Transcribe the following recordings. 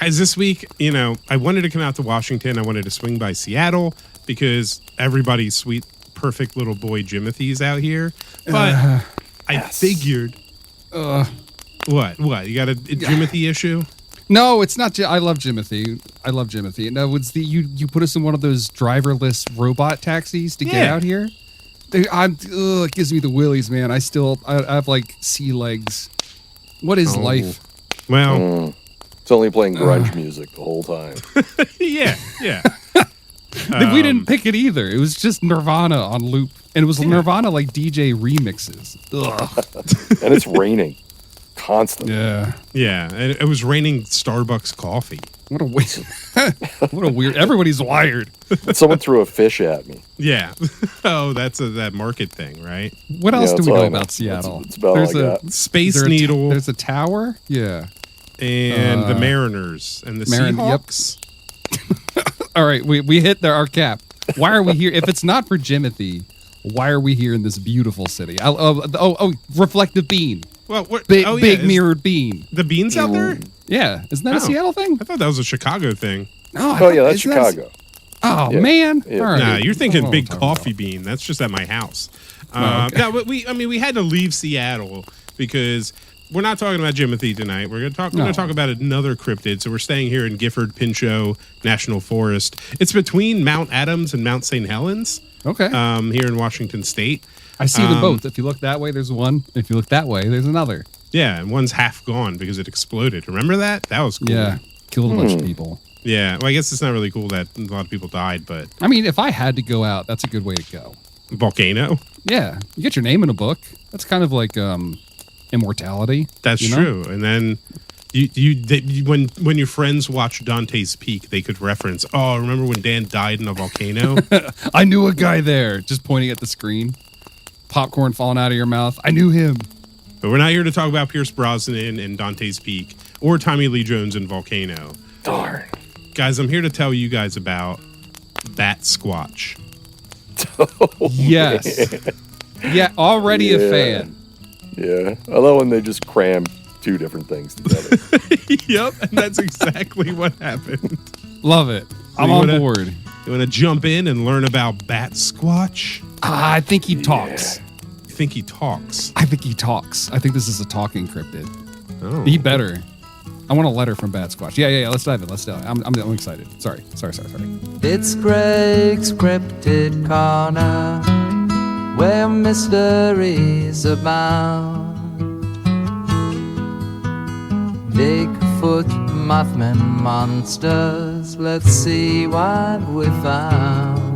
Guys, this week, I wanted to come out to Washington. I wanted to swing by Seattle because everybody's sweet, perfect little boy Jimothy's out here. But I figured... What? You got a Jimothy issue? No, it's not. I love Jimothy. No, it's you put us in one of those driverless robot taxis to get out here. It gives me the willies, man. I have like sea legs. What is life? Well, it's only playing grunge music the whole time. yeah. We didn't pick it either. It was just Nirvana on loop, and it was Nirvana like DJ remixes. Ugh. And it's raining constantly. Yeah, and it was raining Starbucks coffee. What a waste. What a weird. Everybody's wired. Someone threw a fish at me. Yeah. Oh, that's that market thing, right? What else do we know about Seattle? It's about There's like a Space Needle. There's a tower. Yeah. And the Mariners and the Seahawks. Yep. All right, we hit our cap. Why are we here? If it's not for Jimothy, why are we here in this beautiful city? Reflective bean. Well, big mirrored bean. The beans out there? Yeah, isn't that a Seattle thing? I thought that was a Chicago thing. Oh yeah, that's Chicago. Man. Yeah. All right. Nah, you're thinking big coffee bean. That's just at my house. Okay. No, but we had to leave Seattle because we're not talking about Jimothy tonight. We're going to talk about another cryptid. So we're staying here in Gifford Pinchot National Forest. It's between Mount Adams and Mount Saint Helens. Okay. Here in Washington State. I see them both. If you look that way, there's one. If you look that way, there's another. Yeah, and one's half gone because it exploded. Remember that? That was cool. Yeah, killed a bunch of people. Yeah, well, I guess it's not really cool that a lot of people died, but... I mean, if I had to go out, that's a good way to go. Volcano? Yeah, you get your name in a book. That's kind of like immortality. That's true. And then when your friends watch Dante's Peak, they could reference, oh, remember when Dan died in a volcano? I knew a guy there, just pointing at the screen. Popcorn falling out of your mouth. I knew him. But we're not here to talk about Pierce Brosnan and Dante's Peak or Tommy Lee Jones and Volcano. Darn. Guys, I'm here to tell you guys about Batsquatch. Yes. Yeah, already a fan. Yeah. I love when they just cram two different things together. Yep, and that's exactly what happened. Love it. I'm on board. You want to jump in and learn about Batsquatch? I think he talks. You think he talks? I think he talks. I think this is a talking cryptid. Oh. He better. I want a letter from Batsquatch. Yeah. Let's dive in. I'm excited. Sorry. It's Greg's Cryptid Corner, where mysteries abound. Bigfoot, Mothman, monsters, let's see what we found.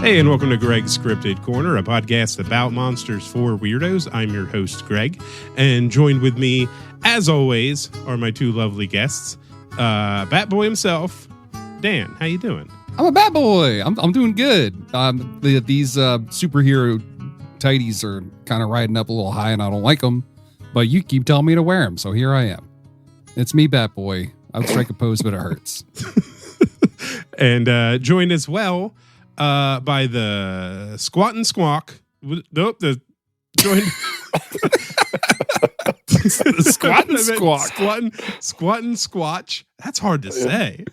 Hey, and welcome to Greg's Cryptid Corner, a podcast about monsters for weirdos. I'm your host, Greg, and joined with me, as always, are my two lovely guests, Bat Boy himself, Dan. How you doing? I'm a bat boy. I'm doing good. These superhero tighties are kind of riding up a little high, and I don't like them. But you keep telling me to wear them, so here I am. It's me, Bat Boy. I would strike a pose, but it hurts. And joined as well by the Squat and Squonk. Nope, joined. Squat and Squawk. Squat and Squatch. That's hard to say.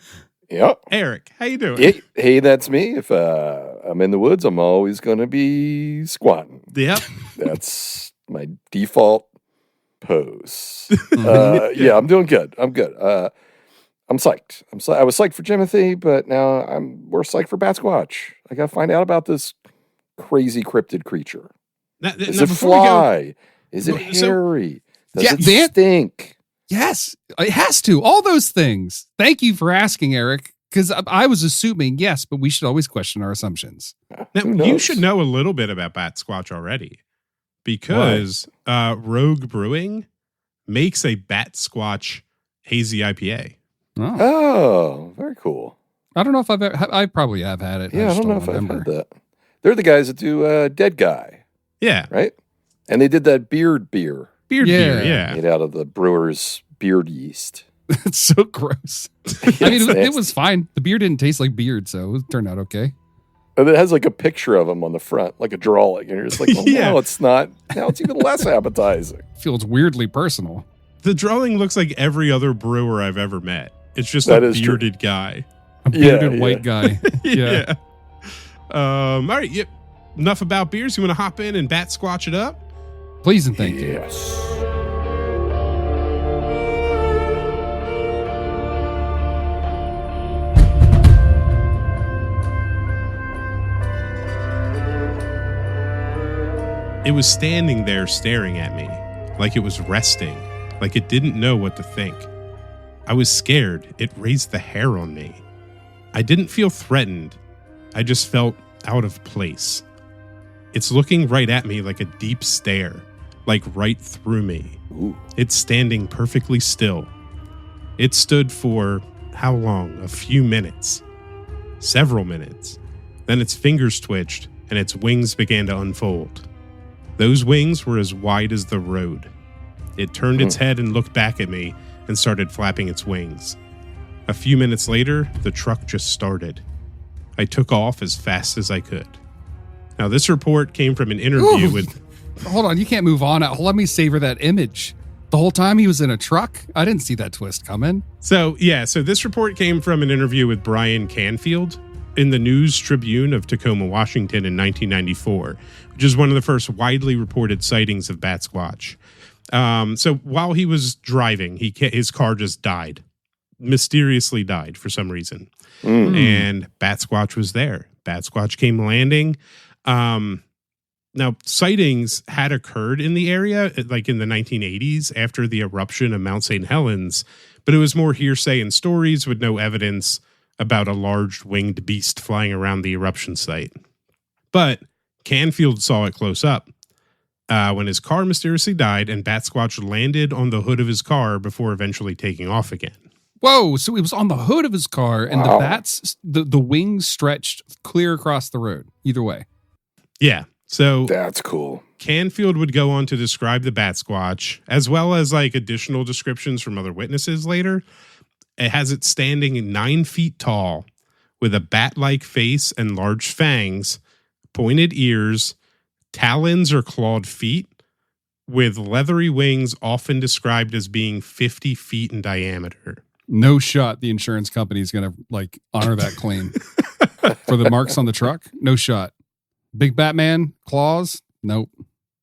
Yep. Eric, how you doing? Hey, that's me. If I'm in the woods, I'm always going to be squatting. Yep. That's my default pose. Yeah, I'm doing good. I'm good. I'm psyched. I was psyched for Jimothy, but now we're psyched for Batsquatch. I got to find out about this crazy cryptid creature. Is it fly? Is it hairy? Does it stink? Yes, it has to. All those things. Thank you for asking, Eric, because I was assuming yes, but we should always question our assumptions. Now, you should know a little bit about Batsquatch already because Rogue Brewing makes a Batsquatch hazy IPA. Oh, very cool. I don't know if I probably have had it. Yeah, I don't know if I've had that. They're the guys that do Dead Guy. Yeah. Right? And they did that beard beer. Beer, yeah. Made out of the brewer's beard yeast. It's so gross. I mean, it was fine. The beer didn't taste like beard, so it turned out okay. And it has like a picture of him on the front, like a drawing. And you're just like, well, now it's not. Now it's even less appetizing. Feels weirdly personal. The drawing looks like every other brewer I've ever met. It's just That a is true. bearded guy. A bearded white guy. Yeah. All right. Yep. Enough about beers. You want to hop in and Batsquatch it up? Please and thank you. Yes. It was standing there staring at me, like it was resting, like it didn't know what to think. I was scared. It raised the hair on me. I didn't feel threatened. I just felt out of place. It's looking right at me like a deep stare, like right through me. Ooh. It's standing perfectly still. It stood for, how long? A few minutes. Several minutes. Then its fingers twitched and its wings began to unfold. Those wings were as wide as the road. It turned its head and looked back at me and started flapping its wings. A few minutes later, the truck just started. I took off as fast as I could. Now, this report came from an interview with... Hold on, you can't move on. Let me savor that image. The whole time he was in a truck? I didn't see that twist coming. So this report came from an interview with Brian Canfield in the News Tribune of Tacoma, Washington in 1994, which is one of the first widely reported sightings of Batsquatch. So while he was driving, his car just died, mysteriously died for some reason. And Batsquatch was there. Batsquatch came landing. Now, sightings had occurred in the area, like in the 1980s after the eruption of Mount Saint Helens, but it was more hearsay and stories with no evidence about a large winged beast flying around the eruption site. But Canfield saw it close up when his car mysteriously died and Batsquatch landed on the hood of his car before eventually taking off again. Whoa, so it was on the hood of his car and Wow. the bats, the wings stretched clear across the road. Either way. Yeah. So That's cool. Canfield would go on to describe the Batsquatch, as well as like additional descriptions from other witnesses later. It has it standing 9 feet tall with a bat-like face and large fangs, pointed ears, talons or clawed feet, with leathery wings often described as being 50 feet in diameter. No shot the insurance company is going to honor that claim. For the marks on the truck? No shot. Big Batman, claws? Nope.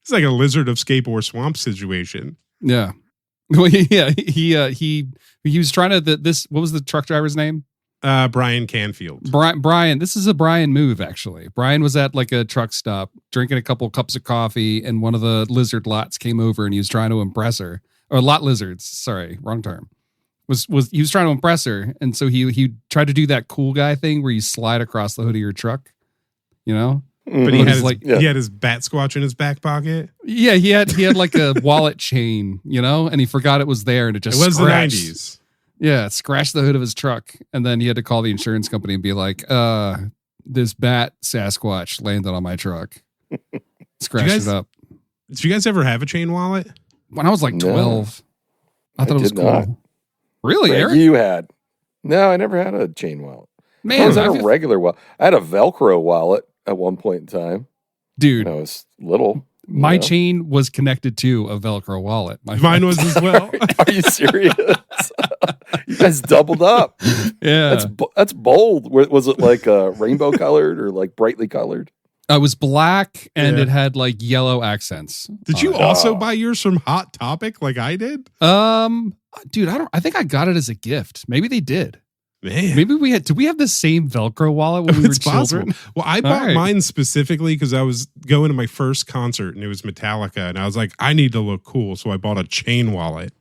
It's like a Lizard of Scape or Swamp situation. Yeah. Well, yeah, he was trying to what was the truck driver's name? Brian Canfield. Brian, this is a Brian move, actually. Brian was at like a truck stop drinking a couple cups of coffee, and one of the lizard lots came over and he was trying to impress her. Or lot lizards, sorry, wrong term. He was trying to impress her, and so he tried to do that cool guy thing where you slide across the hood of your truck, you know? But he Mhm. had his Batsquatch in his back pocket. Yeah, he had like a wallet chain, you know, and he forgot it was there, and it just It was scratched. the 90s. Yeah, it scratched the hood of his truck, and then he had to call the insurance company and be like, this bat Sasquatch landed on my truck. Scratched it up. Did you guys ever have a chain wallet? When I was like 12, I thought it was did cool. not. Really, Greg, Eric? you had. No, I never had a chain wallet. I Man, was had I a regular wallet. I had a Velcro wallet at one point in time. dude, When I was little. my you know? chain was connected to a Velcro wallet. My Mine friend. was as well. Are you serious? You guys doubled up. Yeah. That's bold. Was it like rainbow colored or like brightly colored? It was black and Yeah. it had like yellow accents. Did on you it. also buy yours from Hot Topic like I did? Dude, I think I got it as a gift. Maybe they did. Man. Maybe did we have the same Velcro wallet when we were It's possible. children? Well, I bought right. mine specifically because I was going to my first concert and it was Metallica. And I was like, I need to look cool. So I bought a chain wallet.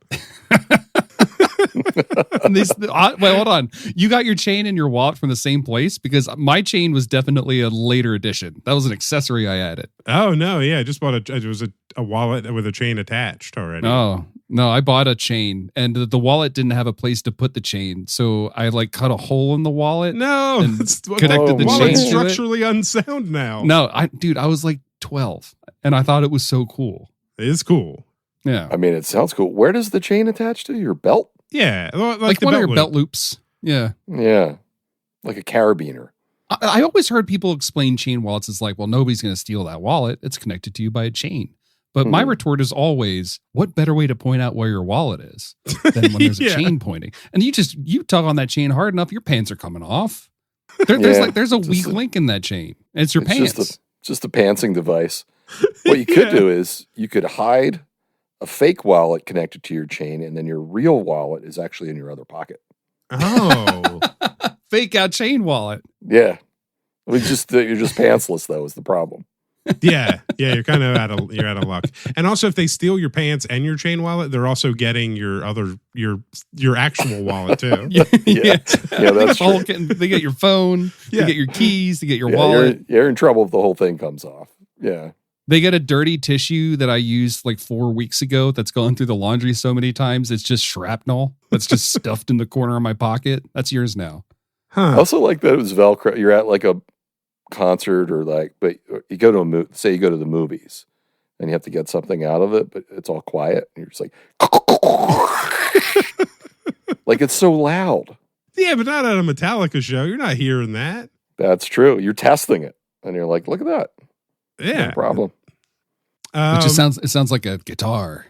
And wait, hold on. You got your chain and your wallet from the same place? Because my chain was definitely a later edition. That was an accessory I added. Oh, no. Yeah. I just bought it was a wallet with a chain attached already. Oh, no, I bought a chain and the wallet didn't have a place to put the chain. So I like cut a hole in the wallet. No. And It's connected the wallet's chain to it. structurally unsound now. No, I was like 12 and I thought it was so cool. It is cool. Yeah. I mean, it sounds cool. Where does the chain attach to? Your belt? Yeah. Like the one of your loop. belt loops. Yeah. Yeah. Like a carabiner. I always heard people explain chain wallets as like, well, nobody's going to steal that wallet. It's connected to you by a chain. But my retort is always, what better way to point out where your wallet is than when there's a chain pointing? And you tug on that chain hard enough, your pants are coming off. There's a weak link in that chain. It's your pants. Just a pantsing device. What you could do is you could hide a fake wallet connected to your chain, and then your real wallet is actually in your other pocket. Oh. Fake out chain wallet. Yeah. I mean, you're just pantsless, though, is the problem. Yeah, you're kind of out of luck. And also, if they steal your pants and your chain wallet, they're also getting your actual wallet too. Yeah, that's true. They get your phone, they get your keys, they get your wallet. You're in trouble if the whole thing comes off. Yeah. They get a dirty tissue that I used like 4 weeks ago that's gone through the laundry so many times. It's just shrapnel that's just stuffed in the corner of my pocket. That's yours now. Huh. I also like that it was Velcro. You're at like a concert but you go to say you go to the movies and you have to get something out of it, but it's all quiet. And you're just like, like it's so loud. Yeah, but not at a Metallica show. You're not hearing that. That's true. You're testing it. And you're like, look at that. Yeah. No problem. It sounds like a guitar,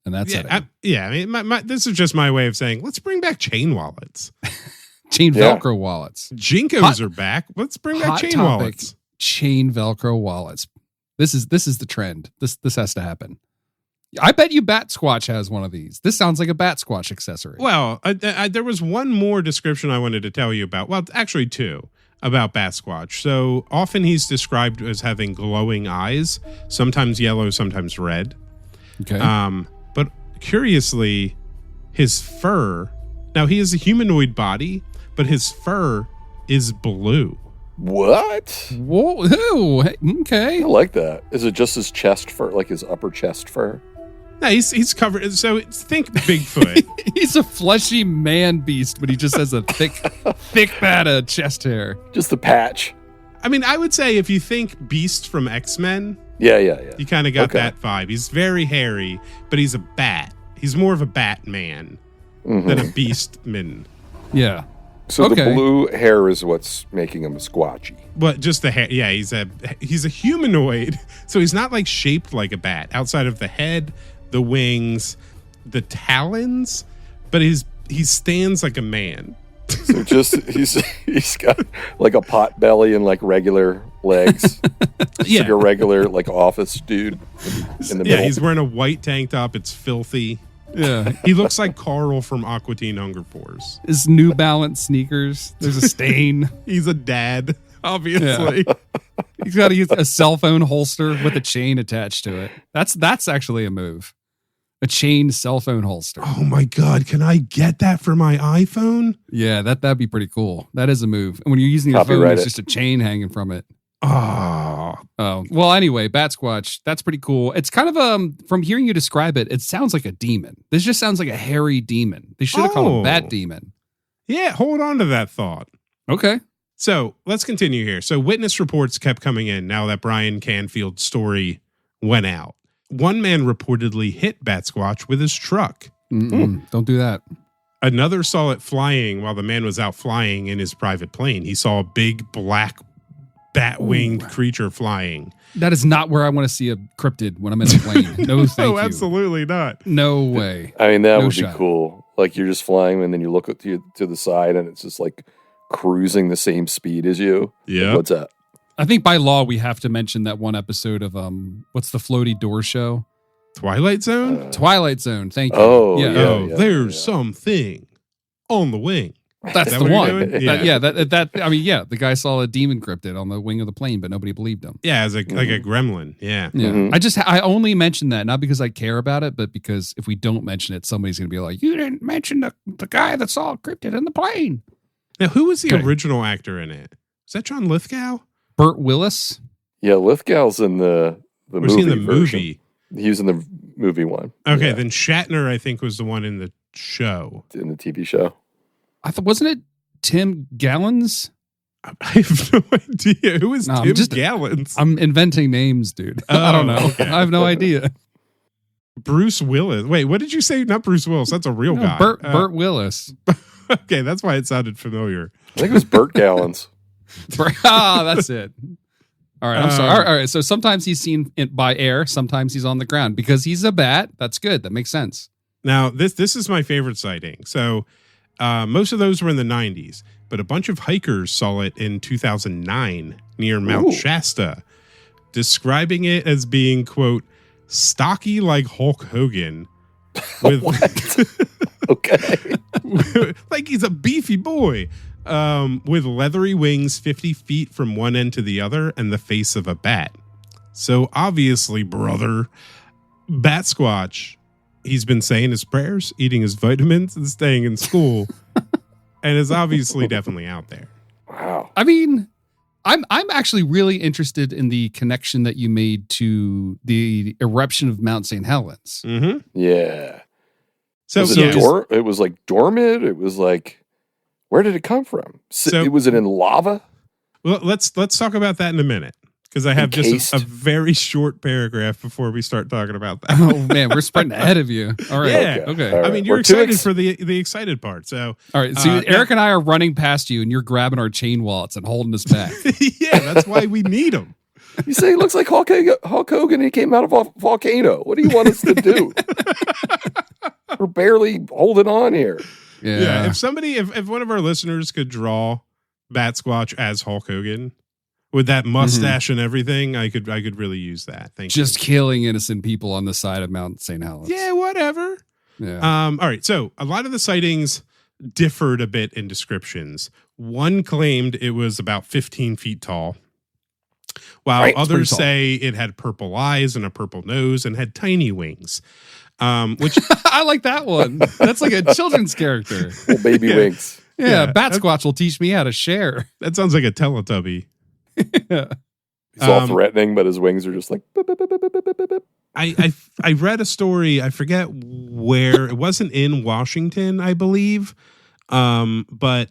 and that's it. I mean, this is just my way of saying, let's bring back chain wallets. Chain Velcro wallets. Jinkos are back. Let's bring back chain wallets. Chain Velcro wallets. This is the trend. This has to happen. I bet you Batsquatch has one of these. This sounds like a Batsquatch accessory. Well, there was one more description I wanted to tell you about. Well, actually two. About Batsquatch. So often he's described as having glowing eyes, sometimes yellow, sometimes red. Okay. But curiously, his fur, now he has a humanoid body, but his fur is blue. What? Whoa. Okay. I like that. Is it just his chest fur, like his upper chest fur? No, he's covered. So think Bigfoot. He's a fleshy man beast, but he just has a thick pad of chest hair. Just a patch. I mean, I would say if you think Beast from X-Men, yeah, you kind of got that vibe. He's very hairy, but he's a bat. He's more of a Batman than a Beastman. Yeah. So the blue hair is what's making him a Squatchy. But just the hair. Yeah, he's a humanoid. So he's not like shaped like a bat outside of the head, the wings, the talons, but he stands like a man. So just he's got like a pot belly and like regular legs. Yeah, like a regular like office dude in the middle. Yeah, he's wearing a white tank top. It's filthy. Yeah, he looks like Carl from Aqua Teen Hunger Force. His New Balance sneakers. There's a stain. He's a dad, obviously. Yeah. He's got to use a cell phone holster with a chain attached to it. That's actually a move. A chain cell phone holster. Oh my God. Can I get that for my iPhone? Yeah, that'd be pretty cool. That is a move. And when you're using your phone, there's just a chain hanging from it. Oh. Well, anyway, Batsquatch, that's pretty cool. It's kind of, from hearing you describe it, it sounds like a demon. This just sounds like a hairy demon. They should have called him Bat Demon. Yeah, hold on to that thought. Okay. So let's continue here. So witness reports kept coming in now that Brian Canfield's story went out. One man reportedly hit Batsquatch with his truck. Don't do that. Another saw it flying while the man was out flying in his private plane. He saw a big black bat-winged creature flying. That is not where I want to see a cryptid when I'm in a plane. No, thank you. Absolutely not. No way. I mean, that would be cool. Like you're just flying and then you look to the side and it's just like cruising the same speed as you. Yeah. Like, what's that? I think by law we have to mention that one episode of what's the floaty door show? Twilight Zone? Twilight Zone. Thank you. Oh, yeah. There's something on the wing. That's that the one. Yeah. The guy saw a demon cryptid on the wing of the plane, but nobody believed him. Yeah, as like a gremlin. Yeah. I only mention that not because I care about it, but because if we don't mention it, somebody's going to be like, "You didn't mention the guy that saw a cryptid in the plane." Now, who was the original actor in it? Was that John Lithgow? Burt Willis? Yeah, Lithgow's in the movie. Was he in the version. movie? He was in the movie one. Okay, then Shatner, I think, was the one in the show. In the TV show. Wasn't it Tim Gallons? I have no idea. Who is Tim Gallons? I'm inventing names, dude. I don't know. Okay. I have no idea. Bruce Willis. Wait, what did you say? Not Bruce Willis. That's a real guy. Burt Willis. Okay, that's why it sounded familiar. I think it was Burt Gallons. That's it. All right, I'm sorry. All right, so sometimes he's seen by air, sometimes he's on the ground because he's a bat. That's good. That makes sense. Now, this is my favorite sighting. So most of those were in the 90s, but a bunch of hikers saw it in 2009 near Mount Shasta, describing it as being, quote, stocky like Hulk Hogan. With Okay. like he's a beefy boy. With leathery wings 50 feet from one end to the other and the face of a bat. So obviously, brother, Batsquatch, he's been saying his prayers, eating his vitamins, and staying in school, and is obviously definitely out there. Wow. I mean, I'm actually really interested in the connection that you made to the eruption of Mount Saint Helens. Mm-hmm. Yeah. So it was like dormant. It was like, where did it come from? Was it in lava? Well, let's talk about that in a minute, because I have just a very short paragraph before we start talking about that. Oh man, we're spreading ahead of you. All right. Yeah. Okay. All right. I mean, you're excited for the excited part. So all right. So Eric and I are running past you, and you're grabbing our chain wallets and holding us back. yeah, that's why we need them. You say he looks like Hulk Hogan and he came out of a volcano. What do you want us to do? We're barely holding on here. Yeah. If one of our listeners could draw Batsquatch as Hulk Hogan with that mustache and everything, I could really use that. Thank you. Just killing innocent people on the side of Mount Saint Helens. Yeah, whatever. Yeah. All right. So a lot of the sightings differed a bit in descriptions. One claimed it was about 15 feet tall, while others say it had purple eyes and a purple nose and had tiny wings. Which I like that one. That's like a children's character. Little baby wings. Yeah, Batsquatch will teach me how to share. That sounds like a Teletubby. He's all threatening, but his wings are just like. Beep, beep, beep, beep, beep, beep, beep. I read a story. I forget where. It wasn't in Washington, I believe. But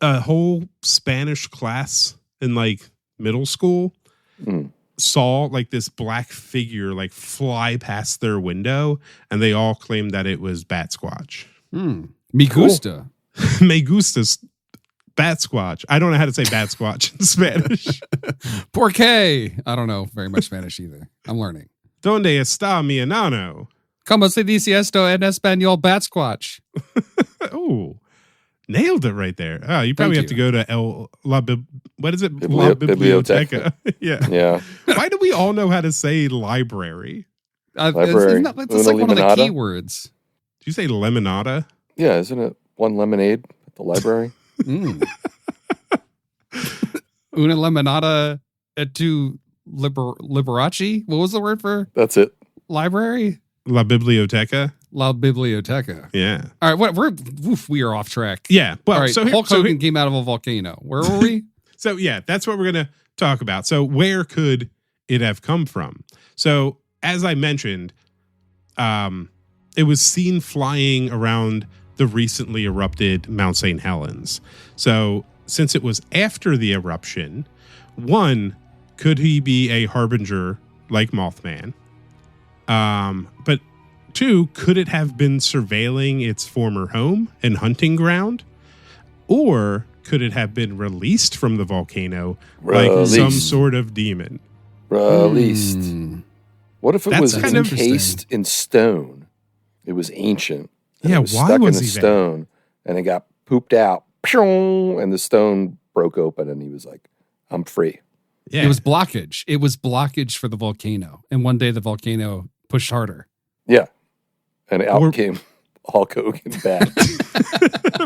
a whole Spanish class in like middle school saw like this black figure like fly past their window, and they all claimed that it was Batsquatch. Me gusta. Me gustas Batsquatch. I don't know how to say Batsquatch in Spanish. ¿Por qué? I don't know very much Spanish either. I'm learning. ¿Dónde está mi enano? ¿Cómo se dice esto en español, Batsquatch? Oh, nailed it right there. Oh, you probably have to go to what is it? Biblioteca. Yeah. Why do we all know how to say library? Library. That's like one of the keywords. Did you say lemonada? Yeah, isn't it one lemonade at the library? Una limonada tu Liberace? What was the word for? That's it. Library? La biblioteca. La biblioteca. Yeah. All right. We are off track. Yeah. Well, all right. so Hulk Hogan came out of a volcano. Where were we? So yeah, that's what we're going to talk about. So where could it have come from? So as I mentioned, it was seen flying around the recently erupted Mount Saint Helens. So since it was after the eruption, one, could he be a harbinger like Mothman? But two, could it have been surveilling its former home and hunting ground? Or could it have been released from the volcano like some sort of demon? Released. What if it was kind of encased in stone? It was ancient. Yeah, it was why stuck was in the he stone, and it got pooped out, and the stone broke open, and he was like, "I'm free." Yeah, it was blockage. It was blockage for the volcano, and one day the volcano pushed harder. Yeah, and out came Hulk Hogan back.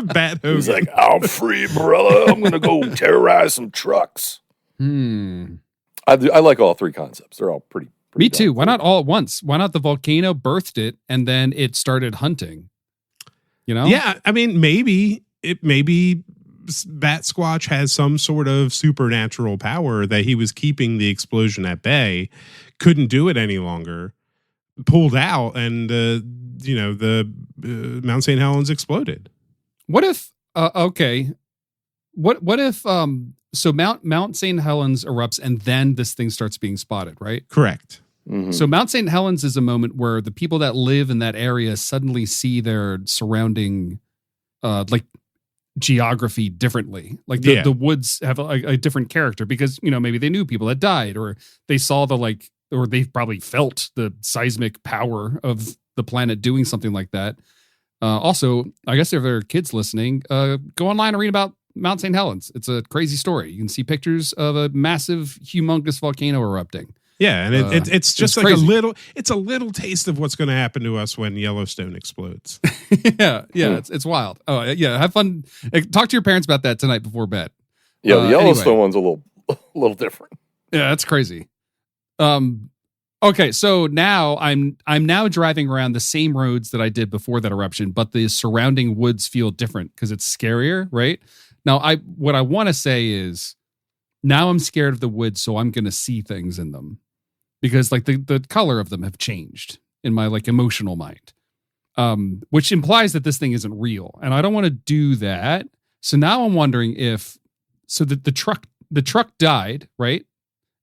Bat Hogan. He's like, "I'm free, brother. I'm gonna go terrorize some trucks." I like all three concepts. They're all pretty Me too. Why not all at once? Why not the volcano birthed it and then it started hunting? You know? Yeah, I mean, maybe Batsquatch has some sort of supernatural power that he was keeping the explosion at bay, couldn't do it any longer, pulled out, and the Mount Saint Helens exploded. What if? What if? So Mount Saint Helens erupts and then this thing starts being spotted, right? Correct. Mm-hmm. So Mount Saint Helens is a moment where the people that live in that area suddenly see their surrounding, like geography differently. Like the woods have a different character because, maybe they knew people that died, or they saw or they probably felt the seismic power of the planet doing something like that. Also, I guess if there are kids listening, go online and read about Mount Saint Helens. It's a crazy story. You can see pictures of a massive, humongous volcano erupting. Yeah, and it's just like crazy. it's a little taste of what's going to happen to us when Yellowstone explodes. yeah, it's wild. Oh, yeah, have fun. Talk to your parents about that tonight before bed. Yeah, the Yellowstone anyway. one's a little different. Yeah, that's crazy. Okay, so now I'm now driving around the same roads that I did before that eruption, but the surrounding woods feel different because it's scarier, right? Now, what I want to say is now I'm scared of the woods, so I'm going to see things in them because like the color of them have changed in my like emotional mind, which implies that this thing isn't real, and I don't want to do that. So now I'm wondering the truck died, right?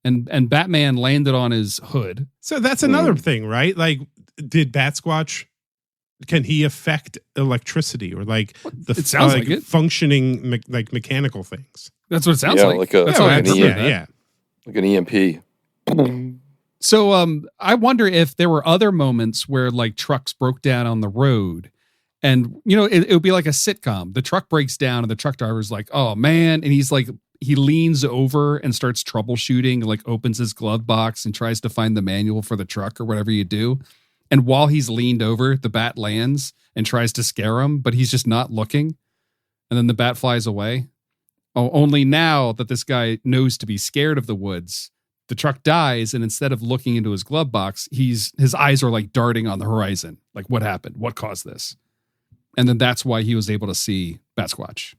And Batman landed on his hood. So that's another thing, right? Like, did Batsquatch, can he affect electricity or like it sounds like it. Functioning mechanical things? That's what it sounds like. That's like an EMP. So I wonder if there were other moments where like trucks broke down on the road, and it would be like a sitcom. The truck breaks down and the truck driver's like, "Oh man," and he's like, he leans over and starts troubleshooting, like opens his glove box and tries to find the manual for the truck or whatever you do. And while he's leaned over, the bat lands and tries to scare him, but he's just not looking. And then the bat flies away. Oh, only now that this guy knows to be scared of the woods, the truck dies. And instead of looking into his glove box, his eyes are like darting on the horizon. Like, what happened? What caused this? And then that's why he was able to see Batsquatch.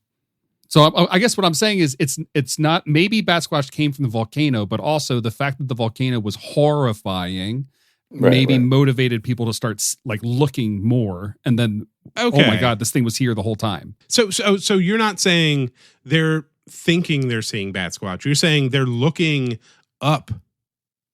So I guess what I'm saying is it's not, maybe Batsquatch came from the volcano, but also the fact that the volcano was horrifying motivated people to start like looking more, and then oh my god, this thing was here the whole time. So you're not saying they're thinking they're seeing Batsquatch. You're saying they're looking up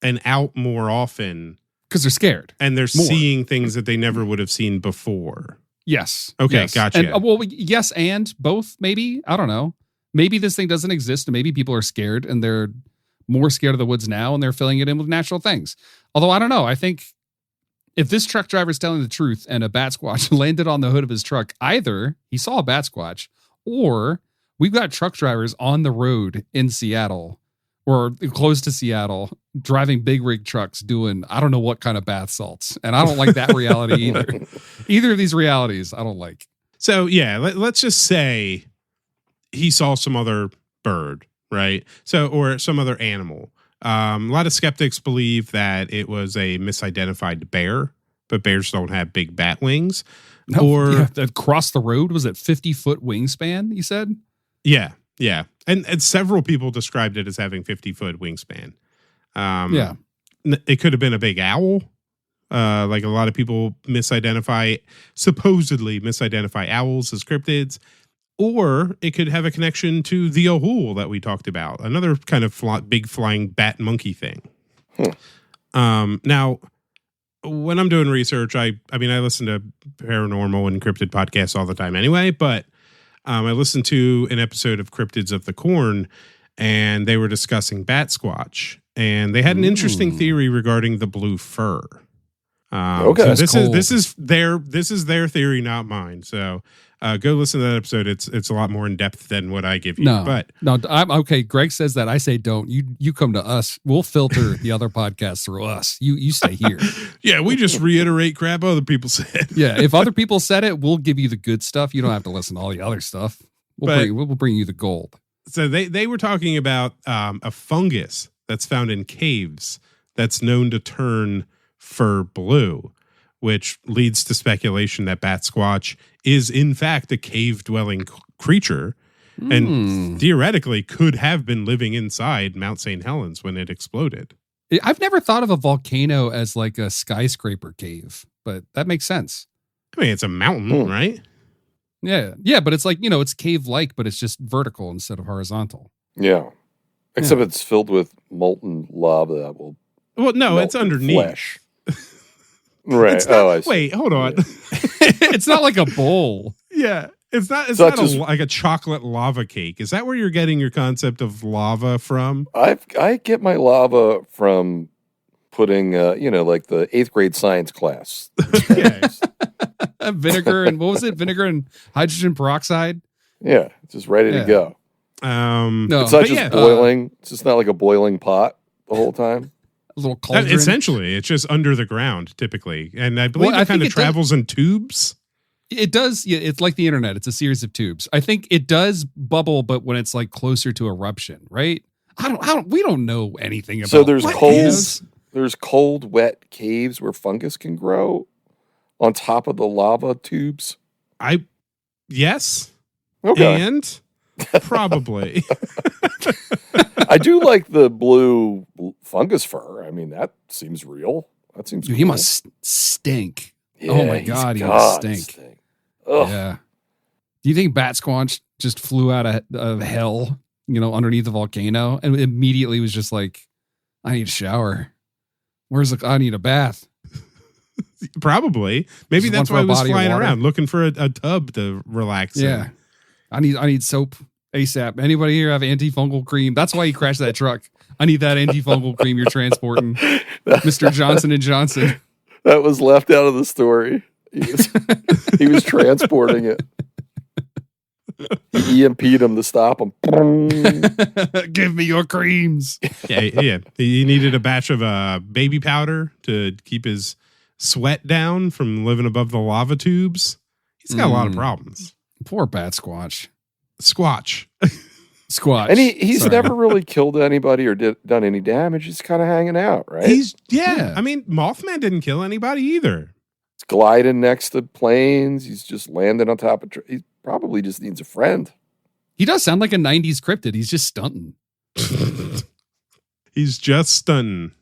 and out more often because they're scared and they're seeing things that they never would have seen before. Yes. Okay, yes. gotcha. And, yes, and both, maybe. I don't know. Maybe this thing doesn't exist, and maybe people are scared, and they're more scared of the woods now, and they're filling it in with natural things. Although, I don't know. I think if this truck driver is telling the truth and a Batsquatch landed on the hood of his truck, either he saw a Batsquatch, or we've got truck drivers on the road in Seattle or close to Seattle driving big rig trucks doing I don't know what kind of bath salts. And I don't like that reality either. Either of these realities I don't like. So yeah, let's just say he saw some other bird, right? So, or some other animal. A lot of skeptics believe that it was a misidentified bear, but bears don't have big bat wings. Across the road, was it 50-foot wingspan, you said? Yeah. And several people described it as having 50-foot wingspan. It could have been a big owl. Like a lot of people supposedly misidentify owls as cryptids. Or it could have a connection to the Ohul that we talked about, another kind of big flying bat monkey thing. Now, when I'm doing research, I listen to paranormal and cryptid podcasts all the time anyway, but I listened to an episode of Cryptids of the Corn, and they were discussing Batsquatch, and they had an interesting theory regarding the blue fur. Okay, so this is their theory, not mine. So go listen to that episode. It's a lot more in depth than what I give you. No, I'm okay. Greg says that. I say don't. You come to us. We'll filter the other podcasts through us. You stay here. Yeah, we just reiterate crap other people said. Yeah, if other people said it, we'll give you the good stuff. You don't have to listen to all the other stuff. We'll bring you the gold. So they were talking about a fungus that's found in caves that's known to turn fur blue, which leads to speculation that Batsquatch is in fact a cave-dwelling creature and theoretically could have been living inside Mount Saint Helens when it exploded. I've never thought of a volcano as like a skyscraper cave, but that makes sense. I mean, it's a mountain, right? Yeah, but it's like, it's cave-like, but it's just vertical instead of horizontal. Yeah. Except it's filled with molten lava that will it's underneath. Flesh. Right. Wait, hold on. It's not like a bowl. Yeah. It's not just like a chocolate lava cake. Is that where you're getting your concept of lava from? I get my lava from putting, like the 8th grade science class. Yeah. Vinegar and what was it? Vinegar and hydrogen peroxide. Yeah, it's just ready to go. No, It's not but just boiling. It's just not like a boiling pot the whole time. A little cauldron. Essentially, it's just under the ground typically, and I believe it kind of travels in tubes. It does. Yeah, it's like the internet. It's a series of tubes. I think it does bubble, but when it's like closer to eruption, right? We don't know anything about. So there's cold, wet caves where fungus can grow on top of the lava tubes. Yes. Okay. And probably. I do like the blue fungus fur. I mean, that seems real. That seems Dude, cool. he must stink. Yeah, oh my God, he must stink. Ugh. Yeah. Do you think Batsquatch just flew out of hell, underneath the volcano and immediately was just like, I need a shower. I need a bath. Probably. Maybe Just that's one why for he a was body of flying water. around looking for a tub to relax Yeah. in. I need soap ASAP. Anybody here have antifungal cream? That's why he crashed that truck. I need that antifungal cream you're transporting. Mr. Johnson & Johnson. That was left out of the story. He was transporting it. He EMP'd him to stop him. Give me your creams. Yeah. He needed a batch of baby powder to keep his sweat down from living above the lava tubes. He's got a lot of problems. Poor Batsquatch. Squatch. Squatch. And he's Sorry. never really killed anybody or done any damage. He's kind of hanging out, right? Yeah. I mean, Mothman didn't kill anybody either. He's gliding next to planes. He's just landing on top of. He probably just needs a friend. He does sound like a 90s cryptid. He's just stunting. He's just stunning.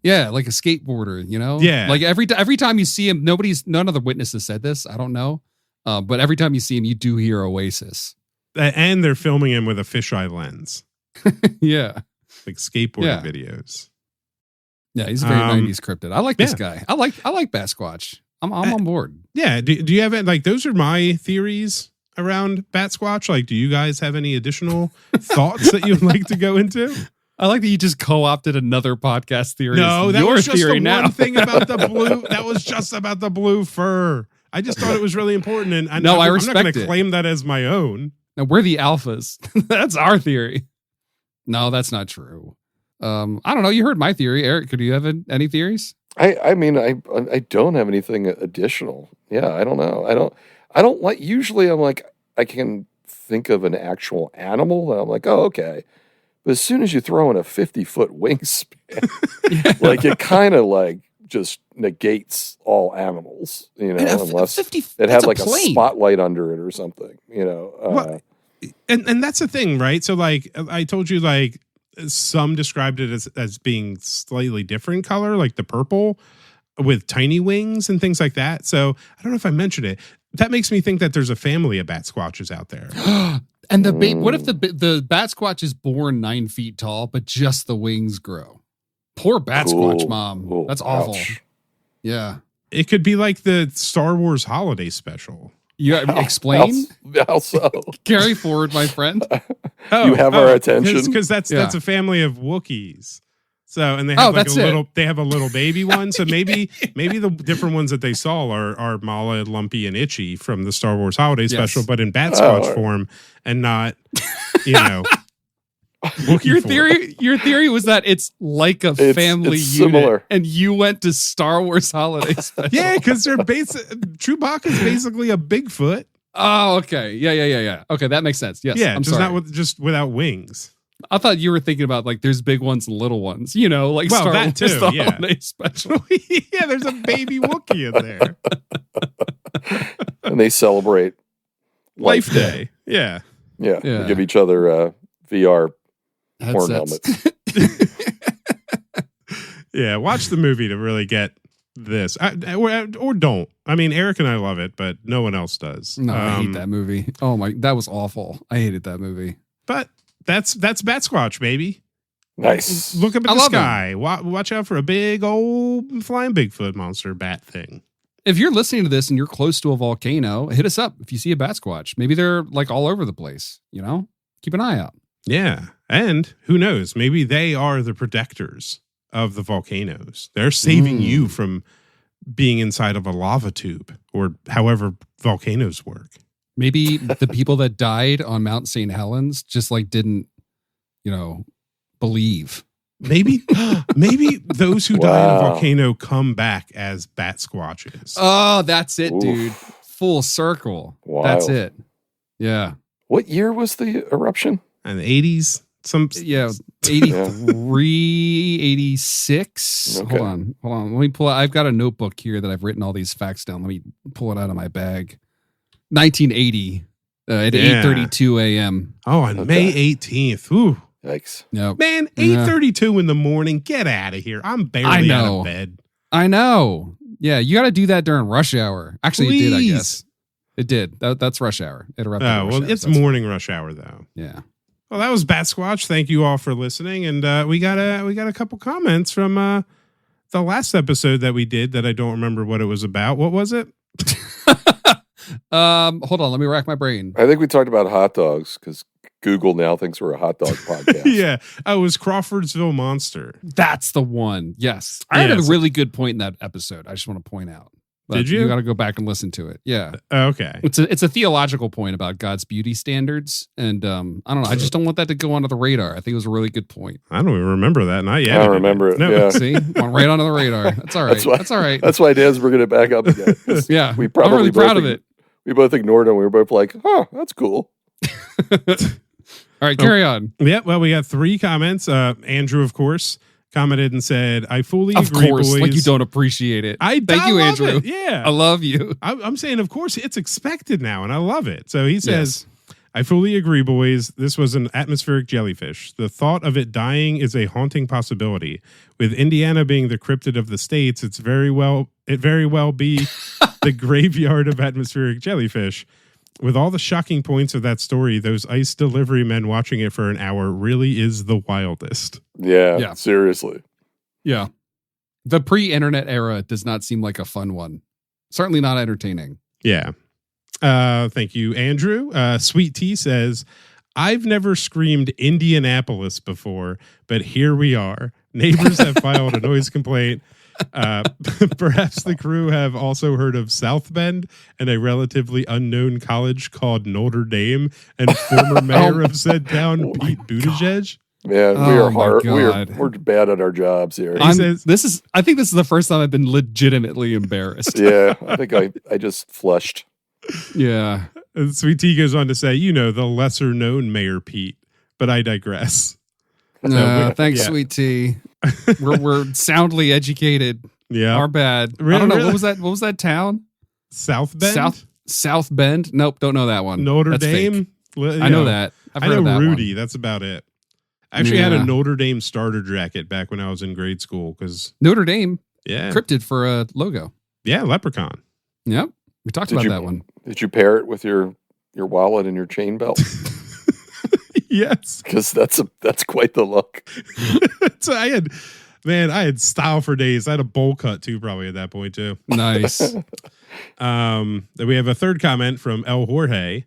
Yeah, like a skateboarder, Yeah. Like every time you see him, none of the witnesses said this. I don't know. But every time you see him, you do hear Oasis. And they're filming him with a fisheye lens. Yeah. Like skateboarding videos. Yeah, he's a very 90s cryptid. I like this guy. I like Batsquatch. I'm on board. Yeah. Do you have like those are my theories around Batsquatch? Like, do you guys have any additional thoughts that you'd like to go into? I like that you just co-opted another podcast theory. No, as that your was just theory the now. one thing about the blue. That was just about the blue fur. I just thought it was really important, and I I'm not respect going to it. claim that as my own. Now we're the alphas. That's our theory. No, that's not true. I don't know. You heard my theory, Eric. Could you have any theories? I mean, I don't have anything additional. Yeah, I don't know. I don't like. Usually, I'm like, I can think of an actual animal that I'm like, oh, okay. But as soon as you throw in a 50-foot wingspan, like it kind of like just negates all animals, unless it had like a spotlight under it or something, Well, and that's the thing, right? So like I told you, like some described it as being slightly different color, like the purple with tiny wings and things like that. So I don't know if I mentioned it. That makes me think that there's a family of Batsquatches out there. And what if the Batsquatch is born 9 feet tall, but just the wings grow? Poor Batsquatch, Cool. Mom. Cool. That's awful. Ouch. Yeah. It could be like the Star Wars holiday special. You explain? How so? Carry forward, my friend. You have our attention? Because that's a family of Wookiees. So, and they have they have a little baby one. So maybe the different ones that they saw are Mala, Lumpy, and Itchy from the Star Wars holiday special, but in Batsquatch form and not, Wookiee Your theory was that it's like a family it's unit, similar. and you went to Star Wars holiday special. Yeah, because they're Chewbacca's basically a Bigfoot. Oh, okay. Yeah. Okay, that makes sense. Yes. Yeah, I'm just sorry. just without wings. I thought you were thinking about like there's big ones and little ones, like Well, Star that Wars too, yeah. holiday special. Yeah, there's a baby Wookiee in there. And they celebrate Life Day. Yeah. Yeah. Yeah. They give each other VR porn Headsets. helmets. Yeah, watch the movie to really get this. Or don't. I mean, Eric and I love it, but no one else does. No, I hate that movie. Oh my, that was awful. I hated that movie. But that's Batsquatch, baby. Nice. Look up at I the love sky. Watch out for a big old flying Bigfoot monster bat thing. If you're listening to this and you're close to a volcano, hit us up if you see a Batsquatch. Maybe they're like all over the place, Keep an eye out. Yeah. And who knows? Maybe they are the protectors of the volcanoes. They're saving you from being inside of a lava tube or however volcanoes work. Maybe the people that died on Mount Saint Helens just like didn't, believe. Maybe those who die in a volcano come back as Batsquatches. Oh, that's it, Oof. dude. Full circle. Wild. That's it. Yeah. What year was the eruption? In the 80s? 83, 86. Okay. Hold on. Let me pull out. I've got a notebook here that I've written all these facts down. Let me pull it out of my bag. 1980 at 8:32 a.m. Oh, on May 18th. Ooh. Yikes. Yep. Man, 8:32 in the morning. Get out of here. I'm barely out of bed. I know. Yeah, you got to do that during rush hour. Actually, it did, I guess. It did. That's rush hour. It erupted. Oh, well, it's morning rush hour, though. Yeah. Well, that was Batsquatch. Thank you all for listening. And we got a couple comments from the last episode that we did that I don't remember what it was about. What was it? Hold on. Let me rack my brain. I think we talked about hot dogs because Google now thinks we're a hot dog podcast. Yeah. Oh, it was Crawfordsville Monster. That's the one. Yes. I had a really good point in that episode. I just want to point out. But did you? You got to go back and listen to it. Yeah. Okay. It's a theological point about God's beauty standards. And I don't know. I just don't want that to go under the radar. I think it was a really good point. I don't even remember that. Not yet. I don't remember it. No. Yeah. See? Went right onto the radar. That's all right. That's all right. That's why Dan's bringing it back up again. Yeah. We probably I'm really proud of it. We both ignored him. We were both like, that's cool. All right, carry on. Yeah, well, we got 3 comments. Andrew, of course, commented and said, I fully Of agree, course, boys. like you don't appreciate it. Thank you, love Andrew. It. Yeah. I love you. I'm saying, of course, it's expected now, and I love it. So he says, I fully agree, boys. This was an atmospheric jellyfish. The thought of it dying is a haunting possibility. With Indiana being the cryptid of the states, it very well be the graveyard of atmospheric jellyfish. With all the shocking points of that story, those ice delivery men watching it for an hour really is the wildest. Yeah. Seriously. Yeah. The pre-internet era does not seem like a fun one. Certainly not entertaining. Yeah. Thank you, Andrew. Sweet Tea says, I've never screamed Indianapolis before, but here we are. Neighbors have filed a noise complaint. Perhaps the crew have also heard of South Bend and a relatively unknown college called Notre Dame and former mayor of said town, Pete Buttigieg. Man, we are hard. We're bad at our jobs here. He says, I think this is the first time I've been legitimately embarrassed. Yeah, I think I just flushed. Yeah. And Sweet Tea goes on to say, the lesser known Mayor Pete, but I digress. Thanks, Sweet Tea. We're soundly educated. Yeah. Our bad. Really, I don't know. really? What was that town? South Bend? South Bend? Nope, don't know that one. Notre That's Dame? Fake. I know that. I know Rudy. That's about it. I actually had a Notre Dame starter jacket back when I was in grade school because Notre Dame cryptid for a logo. Yeah, leprechaun. Yep. We talked about that one. Did you pair it with your wallet and your chain belt? Yes. Because that's quite the look. So I had style for days. I had a bowl cut too, probably at that point too. Nice. Then we have a third comment from El Jorge.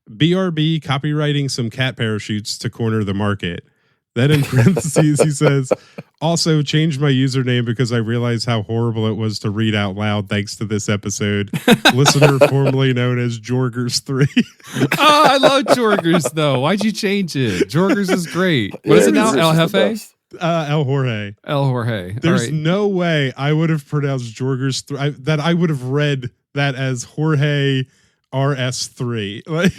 BRB copywriting some cat parachutes to corner the market. Then in parentheses, he says, also changed my username because I realized how horrible it was to read out loud thanks to this episode. Listener formerly known as Jorgers3. Oh, I love Jorgers, though. Why'd you change it? Jorgers is great. What is it now? El Jefe? El Jorge. El Jorge. There's no way I would have pronounced Jorgers3, that I would have read that as Jorge RS3. Like...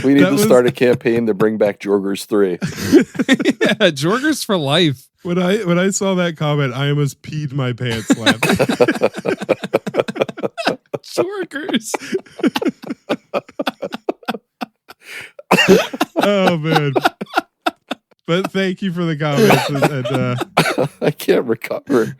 We need to start a campaign to bring back Jorgers 3. Yeah, Jorgers for life. When I saw that comment, I almost peed my pants laughing. Jorgers. Oh man. But thank you for the comments. And I can't recover.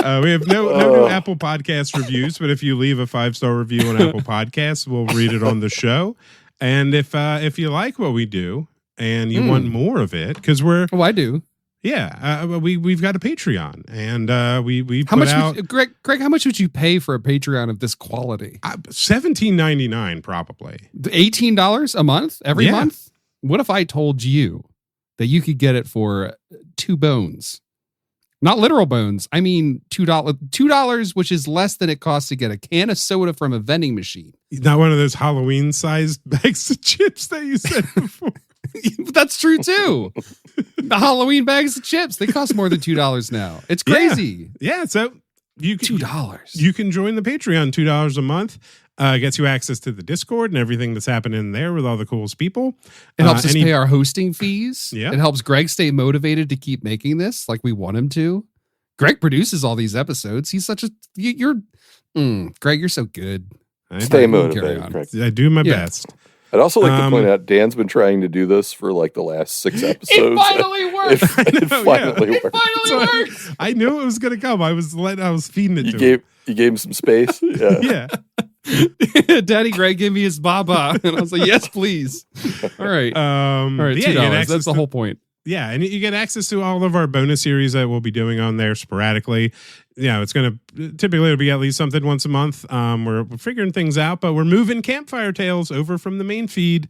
We have no new Apple Podcast reviews, but if you leave a 5-star review on Apple Podcasts, we'll read it on the show. And if you like what we do and you want more of it, because I do. Yeah, we've got a Patreon, and we How put much, out Greg? How much would you pay for a Patreon of this quality? $17.99 probably. $18 a month every Yeah. month. What if I told you that you could get it for 2 bones? Not literal bones. I mean $2, which is less than it costs to get a can of soda from a vending machine. Not one of those Halloween-sized bags of chips that you said before. That's true too. The Halloween bags of chips, they cost more than $2 now. It's crazy. Yeah, so you can $2. You can join the Patreon, $2 a month. Gets you access to the Discord and everything that's happening there with all the coolest people. It helps us pay our hosting fees. Yeah. It helps Greg stay motivated to keep making this like we want him to. Greg produces all these episodes. He's such a Greg, you're so good. Stay Carry motivated, on. Greg. I do my best. I'd also like to point out Dan's been trying to do this for like the last 6 episodes. It finally worked. It finally worked. It finally worked. I knew it was going to come. I was feeding it to him. You gave him some space. Yeah. Yeah. Daddy Greg gave me his baba. And I was like, yes, please. All right. All right, yeah, $2. That's the whole point. Yeah, and you get access to all of our bonus series that we'll be doing on there sporadically. It's going to typically it'll be at least something once a month. We're figuring things out, but we're moving Campfire Tales over from the main feed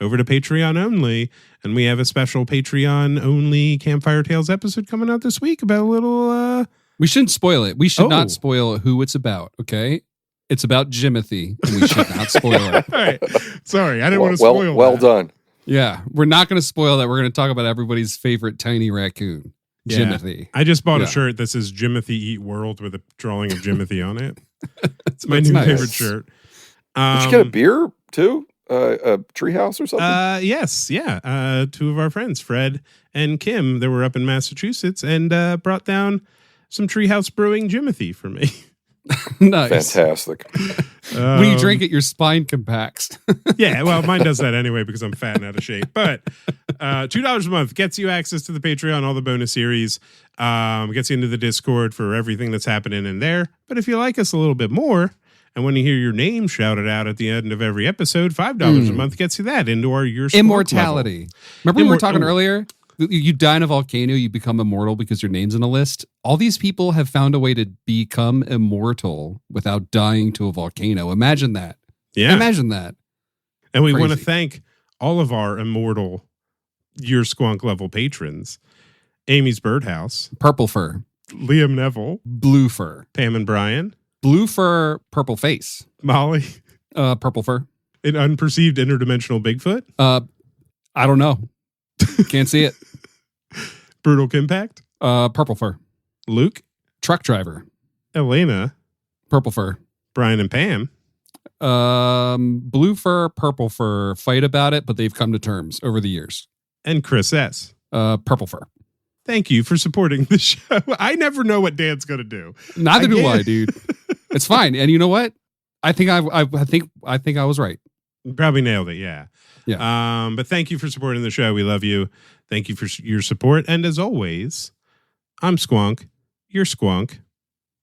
over to Patreon only, and we have a special Patreon only Campfire Tales episode coming out this week about a little. We shouldn't spoil it. We should not spoil who it's about. Okay, it's about Jimothy, and we should not spoil it. All right, sorry, I didn't want to spoil. Well done. Yeah, we're not going to spoil that. We're going to talk about everybody's favorite tiny raccoon, Jimothy. I just bought a shirt that says Jimothy Eat World with a drawing of Jimothy on it. It's my new favorite shirt. Did you get a beer too? A treehouse or something? Yes, yeah. 2 of our friends, Fred and Kim, they were up in Massachusetts and brought down some treehouse brewing Jimothy for me. Nice. Fantastic. When you drink it, your spine compacts. Yeah, well, mine does that anyway because I'm fat and out of shape. But $2 a month gets you access to the Patreon, all the bonus series, gets you into the Discord for everything that's happening in there. But if you like us a little bit more, and when you hear your name shouted out at the end of every episode, $5 a month gets you that into our Your Squonk Immortality. level. Remember we were talking earlier? You die in a volcano, you become immortal because your name's in a list. All these people have found a way to become immortal without dying to a volcano. Imagine that. Yeah. Imagine that. And we Crazy. want to thank all of our immortal Your Squonk level patrons. Amy's Birdhouse. Purple fur. Liam Neville. Blue fur. Pam and Brian. Blue fur, purple face. Molly. Purple fur. An unperceived interdimensional Bigfoot. I don't know. Can't see it. Brutal Kimpact. Purple fur. Luke. Truck driver. Elena. Purple fur. Brian and Pam. Blue fur, purple fur, fight about it, but they've come to terms over the years. And Chris S. Purple fur. Thank you for supporting the show. I never know what Dan's going to do. Neither do I, dude. It's fine. And you know what? I think I was right. Probably nailed it. Yeah. Yeah. But thank you for supporting the show. We love you. Thank you for your support. And as always, I'm Squonk. You're Squonk.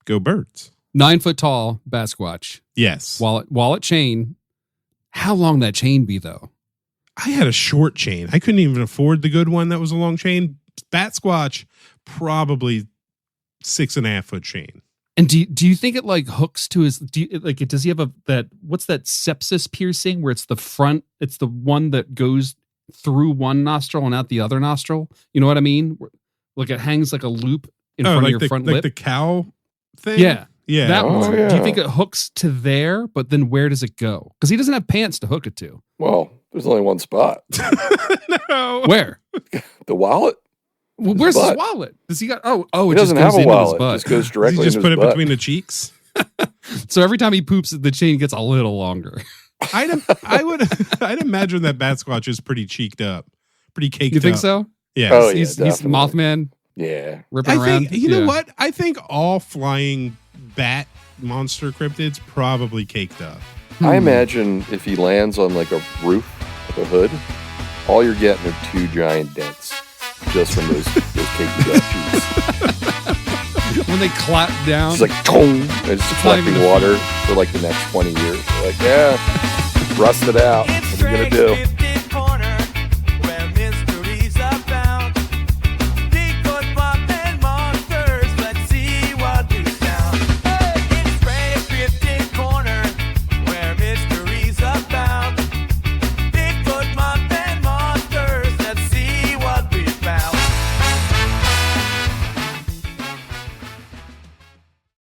Go birds. 9 foot tall Batsquatch. Yes. Wallet chain. How long that chain be though? I had a short chain. I couldn't even afford the good one that was a long chain. Batsquatch, probably 6.5 foot chain. And do you think it like hooks to his? Does he have what's that sepsis piercing where it's the front? It's the one that goes through one nostril and out the other nostril. You know what I mean? Like it hangs like a loop in front of your front lip. Like the cow thing. Yeah. Yeah. That one. Yeah. Do you think it hooks to there? But then where does it go? Because he doesn't have pants to hook it to. Well, there's only one spot. No. Where? The wallet. Well, where's his wallet? Does he got? Oh, He it doesn't just goes have a into wallet. his It butt. just goes Does directly he just into put his it butt. between the cheeks? So every time he poops, the chain gets a little longer. I'd imagine that Batsquatch is pretty cheeked up, pretty caked up. You think so? Yeah. Oh, yeah, he's definitely. Mothman Yeah. ripping I around. think, you know Yeah. what? I think all flying bat monster cryptids probably caked up. I imagine if he lands on like a roof, like a hood, all you're getting are 2 giant dents just from those cakey up cheeks. When they clap down. It's like, tong, and it's Climbing collecting the water for like the next 20 years. You're like, yeah, rust it out. What are you going to do?